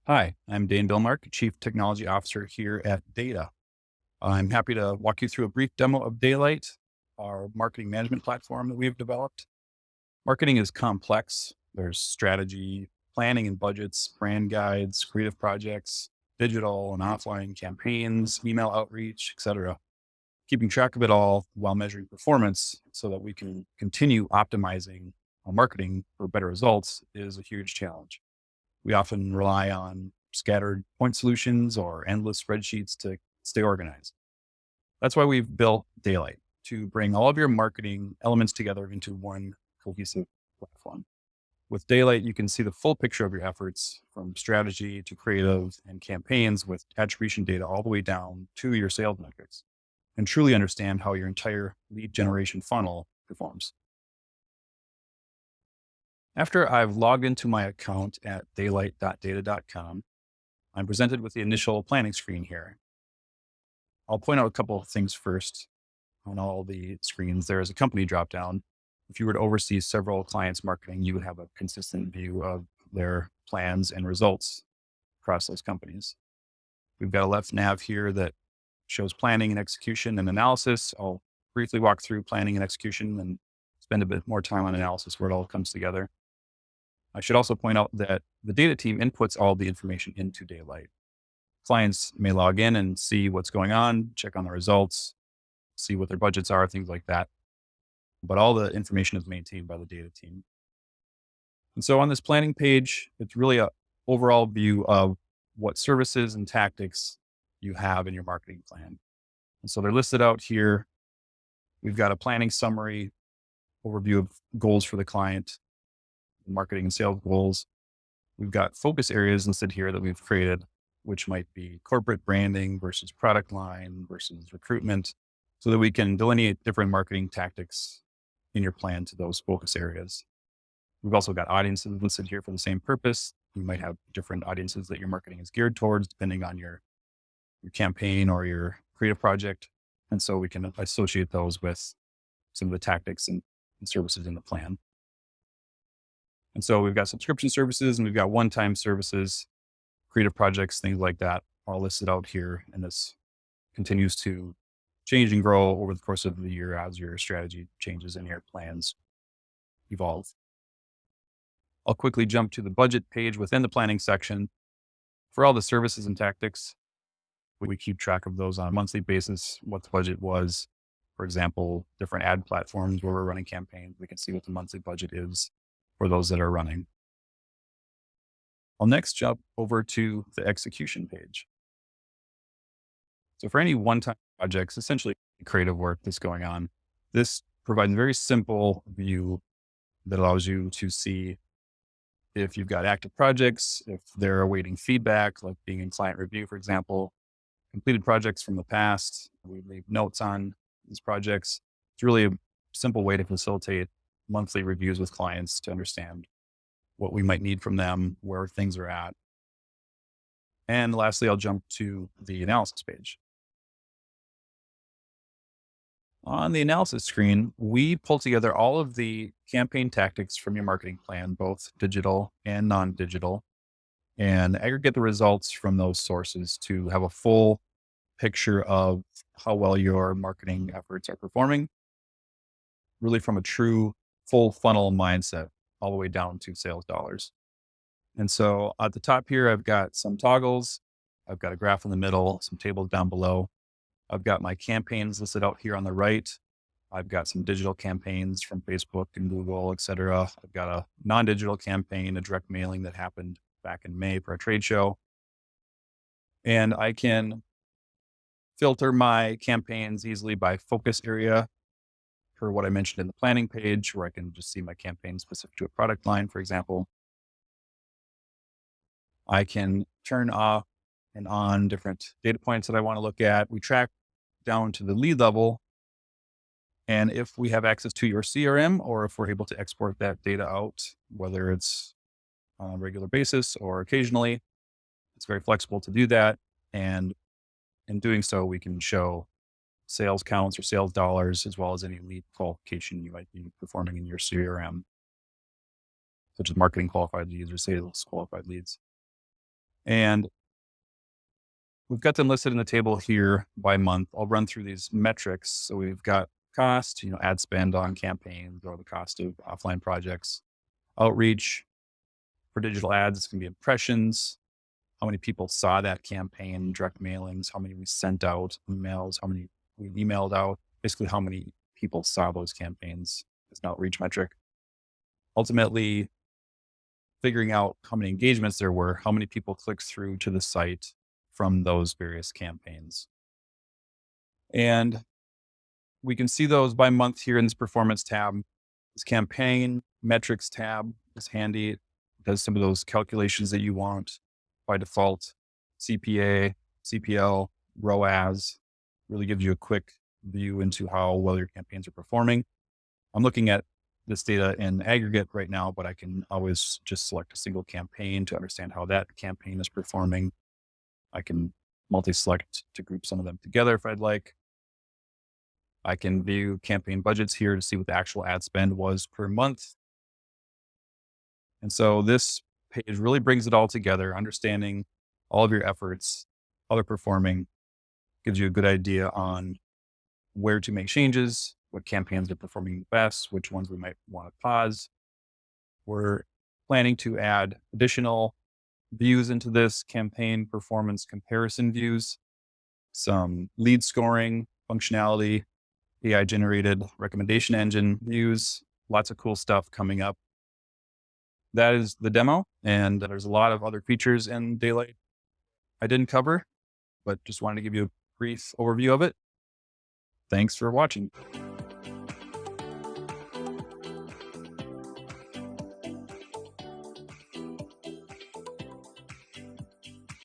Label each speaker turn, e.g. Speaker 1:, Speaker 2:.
Speaker 1: Hi, I'm Daine Billmark, Chief Technology Officer here at Dayta. I'm happy to walk you through a brief demo of Daylight, our marketing management platform that we've developed. Marketing is complex. There's strategy, planning and budgets, brand guides, creative projects, digital and offline campaigns, email outreach, etc. Keeping track of it all while measuring performance so that we can continue optimizing our marketing for better results is a huge challenge. We often rely on scattered point solutions or endless spreadsheets to stay organized. That's why we've built Daylight to bring all of your marketing elements together into one cohesive platform. With Daylight, you can see the full picture of your efforts from strategy to creative and campaigns with attribution data all the way down to your sales metrics and truly understand how your entire lead generation funnel performs. After I've logged into my account at daylight.data.com, I'm presented with the initial planning screen here. I'll point out a couple of things first. On all the screens, there is a company dropdown. If you were to oversee several clients' marketing, you would have a consistent view of their plans and results across those companies. We've got a left nav here that shows planning and execution and analysis. I'll briefly walk through planning and execution and spend a bit more time on analysis where it all comes together. I should also point out that the data team inputs all the information into Daylight. Clients may log in and see what's going on, check on the results, see what their budgets are, things like that. But all the information is maintained by the data team. And so on this planning page, it's really a overall view of what services and tactics you have in your marketing plan. And so they're listed out here. We've got a planning summary, overview of goals for the client, marketing and sales goals. We've got focus areas listed here that we've created, which might be corporate branding versus product line versus recruitment, so that we can delineate different marketing tactics in your plan to those focus areas. We've also got audiences listed here for the same purpose. You might have different audiences that your marketing is geared towards, depending on your campaign or your creative project. And so we can associate those with some of the tactics and services in the plan. And so we've got subscription services and we've got one-time services, creative projects, things like that, all listed out here. And this continues to change and grow over the course of the year as your strategy changes and your plans evolve. I'll quickly jump to the budget page within the planning section. For all the services and tactics, we keep track of those on a monthly basis, what the budget was. For example, different ad platforms where we're running campaigns, we can see what the monthly budget is for those that are running. I'll next jump over to the execution page. So for any one-time projects, essentially creative work that's going on, this provides a very simple view that allows you to see if you've got active projects, if they're awaiting feedback, like being in client review, for example, completed projects from the past. We leave notes on these projects. It's really a simple way to facilitate monthly reviews with clients to understand what we might need from them, where things are at. And lastly, I'll jump to the analysis page. On the analysis screen, we pull together all of the campaign tactics from your marketing plan, both digital and non-digital, and aggregate the results from those sources to have a full picture of how well your marketing efforts are performing, really from a true full funnel mindset all the way down to sales dollars. And so at the top here, I've got some toggles. I've got a graph in the middle, some tables down below. I've got my campaigns listed out here on the right. I've got some digital campaigns from Facebook and Google, et cetera. I've got a non-digital campaign, a direct mailing that happened back in May for a trade show. And I can filter my campaigns easily by focus area for what I mentioned in the planning page, where I can just see my campaign specific to a product line, for example. I can turn off and on different data points that I want to look at. We track down to the lead level. And if we have access to your CRM, or if we're able to export that data out, whether it's on a regular basis or occasionally, it's very flexible to do that. And in doing so, we can show sales counts or sales dollars, as well as any lead qualification you might be performing in your CRM, such as marketing qualified leads or sales qualified leads. And we've got them listed in the table here by month. I'll run through these metrics. So we've got cost, ad spend on campaigns or the cost of offline projects, outreach for digital ads. It's going to be impressions, how many people saw that campaign, direct mailings, how many we sent out, emails, how many we emailed out, basically how many people saw those campaigns. It's an outreach metric. Ultimately, figuring out how many engagements there were, how many people clicked through to the site from those various campaigns. And we can see those by month here in this performance tab. This campaign metrics tab is handy. It does some of those calculations that you want by default. CPA, CPL, ROAS really gives you a quick view into how well your campaigns are performing. I'm looking at this data in aggregate right now, but I can always just select a single campaign to understand how that campaign is performing. I can multi-select to group some of them together if I'd like. I can view campaign budgets here to see what the actual ad spend was per month. And so this page really brings it all together, understanding all of your efforts, how they're performing, gives you a good idea on where to make changes, what campaigns are performing best, which ones we might want to pause. We're planning to add additional views into this campaign performance comparison views, some lead scoring functionality, AI generated recommendation engine views, lots of cool stuff coming up. That is the demo. And there's a lot of other features in Daylight I didn't cover, but just wanted to give you a brief overview of it. Thanks for watching.